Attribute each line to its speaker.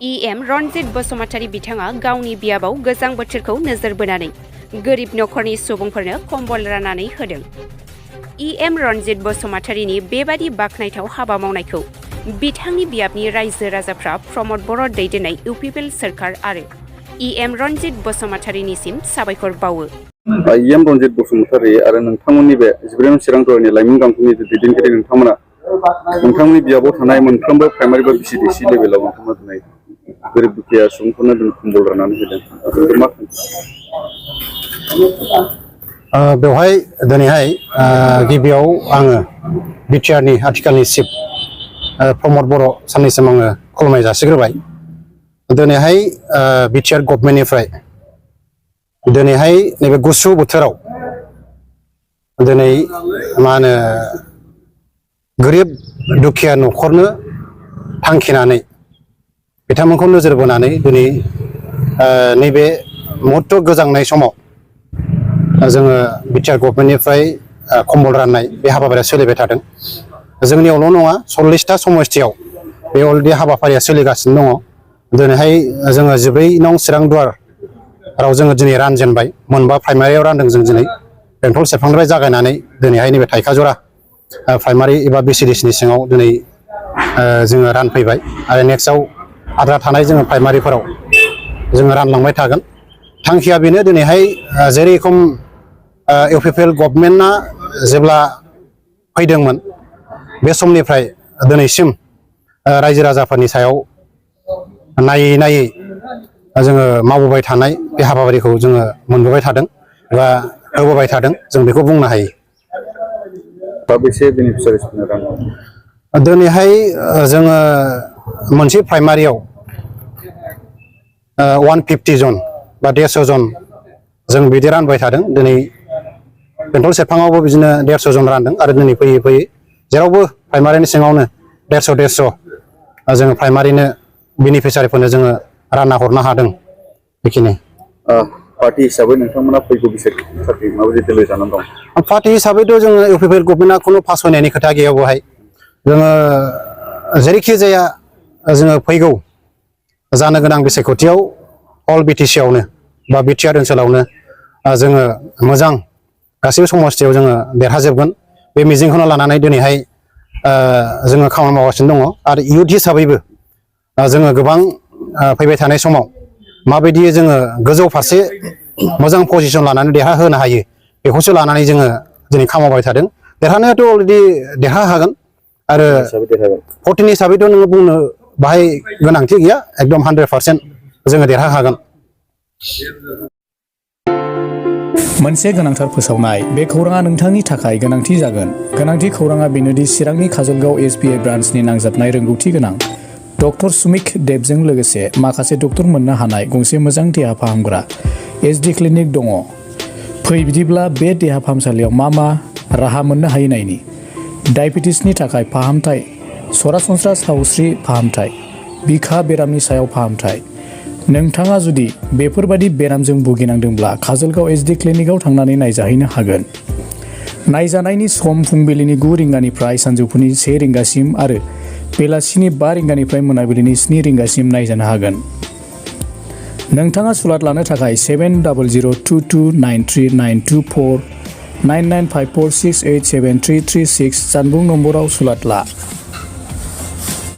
Speaker 1: EM Ranjit Basumatary बिथाङा गावनि बियाबाव गोजां बोथोरखौ नोजोर बोनानै गोरिब नखरनि सुबुंफोरनो कम्बल राननानै होदों। EM रनजित बसुमतारीनि बेबादि बाखनायथाव हाबा मावनायखौ बिथांनि बियाबनि रायजो राजाफ्रा प्रमद बर' दैदेननाय UPPL सोरखार आरो EM रनजित बसुमतारीनिसिम साबायखर बावो।
Speaker 2: EM रनजित बसुमतारी आरो नोंथांमोननि बे 11 चिरां जरानि लाइमोन गांखंनि दैदेनगिरि नोंथांमोना नोंथांमोननि बियाबाव थानाय मोनफ्रोमबो प्राइमारि बा BCDC लेभेलाव नोंथांमोना दिनै गोरिब दुखिया सुबुंफोरनो दिनै कम्बल राननानै होदों। मा
Speaker 3: बेवहाय दिनैहाय गिबियाव आङो बिटिआरनि आथिखालनि चिफ प्रमद बर' साननिसिम आङो खुलुमनाय जासिग्रोबाय। दिनैहाय बिटिआर गभर्नमेन्टनिफ्राय दिनैहाय नैबे गुसु बोथोराव दिनै मा होनो गोरिब दुखिया न'खरनो थांखिनानै बिथांमोनखौ नोजोर बोनानै दिनै नैबे मुहुर्त गोजांनाय समाव जोङो बिटिआर गभर्नमेन्टनिफ्राय कम्बल राननाय बे हाबाफारिया सोलिबाय थादों। जोंनियावल' नङा 40टा समस्थियाव बे अलरेडि हाबाफारिया सोलिगासिनो दङ। दिनैहाय जोङो 14 नं चिरां दुवाराव जोङो दिनै रानजेनबाय। मोनबा प्राइमारियाव रानदों जों दिनै बेंटल सेरफांनिफ्राय जागायनानै दिनैहाय नैबे थाइखाजरा प्राइमारि एबा BCDCनि सिङाव दिनै जोङो रानफैबाय आरो नेक्स्टआव आद्रा थानाय जोङो प्राइमारिफोराव जोङो रानलांबाय थागोन। थांखिया बेनो दिनैहाय जेरैखम UPPL गभर्नमेन्टआ जेब्ला फैदोंमोन बे समनिफ्राय दिनैसिम रायजो राजाफोरनि सायाव नायै नायै जोङो मावबोबाय थानाय बे हाबाफारिखौ जोङो मोनबोबाय थादों एबा होबोबाय थादों, जों बेखौ बुंनो हायो। दिनैहाय जोङो मोनसे प्राइमारियाव 150 जन बा 150 जन जों बिदि रानबाय थादों। दिनै बेंटल सेरफाङावबो बिदिनो 150 जन रानदों आरो दिनै फैयै फैयै जेरावबो प्राइमारिनि सिङावनो 150 जोङो प्राइमारिनो बेनिफिसियारिफोरनो जोङो रानना हरनो हादों। बेखिनि
Speaker 2: पार्टि हिसाबै नोंथांमोना फैगौ बिसायख'थिनि माबायदि दिलै जानानै दं?
Speaker 3: पार्टि हिसाबैथ' जोङो UPPL गभर्नमेन्टआ खुनु पास होनायनि खोथा गैया। बेवहाय जोङो जेरैखि जाया जोङो फैगौ जानो गोनां बिसायख'थियाव अल BTCआवनो बा बिटिआर ओनसोलावनो जोङो मोजां गासैबो समस्थियाव जोङो देरहाजोबगोन बे मिजिंखौनो लानानै दिनैहाय जोङो खामानि मावगासिनो दङ। आरो इयुथ हिसाबैबो जोङो गोबां फैबाय थानाय समाव माबायदि जोङो गोजौ फारसे मोजां पजिसन लानानै देरहाहोनो हायो बेखौसो लानानै जोङो दिनै खामानिबाय थादों। देरहानायाथ' अलरेडि देरहाखागोन आरो 14 हिसाबैथ' नोङो बुंनो बाहाय गोनांथि गैया। एकदम 100% जोङो देरहाखागोन।
Speaker 4: मोनसे गोनांथार फोसावनाय। बे खौराङा नोंथांनि थाखाय गोनांथि जागोन। गोनांथि खौराङा बेनोदि चिरांनि काजलगाव SBI ब्रान्चनि नांजाबनाय रोंगौथि गोनां डक्टर सुमिक देबजों लोगोसे माखासे डक्टर मोननो हानाय गंसे मोजां देहा फाहामग्रा SD क्लिनिक दङ। फै बिदिब्ला बे देहा फाहामसालियाव मा राहा मोननो हायो नायनि। डायबेटिसनि थाखाय फाहामथाय, सरासनस्रा सावस्रि फाहामथाय, बिखा बेरामनि सायाव फाहामथाय। नोंथाङा जुदि बेफोरबादि बेरामजों भुगिनांदोंब्ला काजलगाव SD क्लिनिकआव थांनानै नायजाहैनो हागोन। नायजानायनि सम फुंबिलिनि 9 रिंगानिफ्राय सानजौफुनि 1 रिंगासिम आरो बेलासिनि 5 रिंगानिफ्राय मोनाबिलिनि 7 रिंगासिम नायजानो हागोन। नोंथाङा सुलाद लानो थाखाय 7002293924 9954687336 जानबुं नम्बराव सुलाद ला।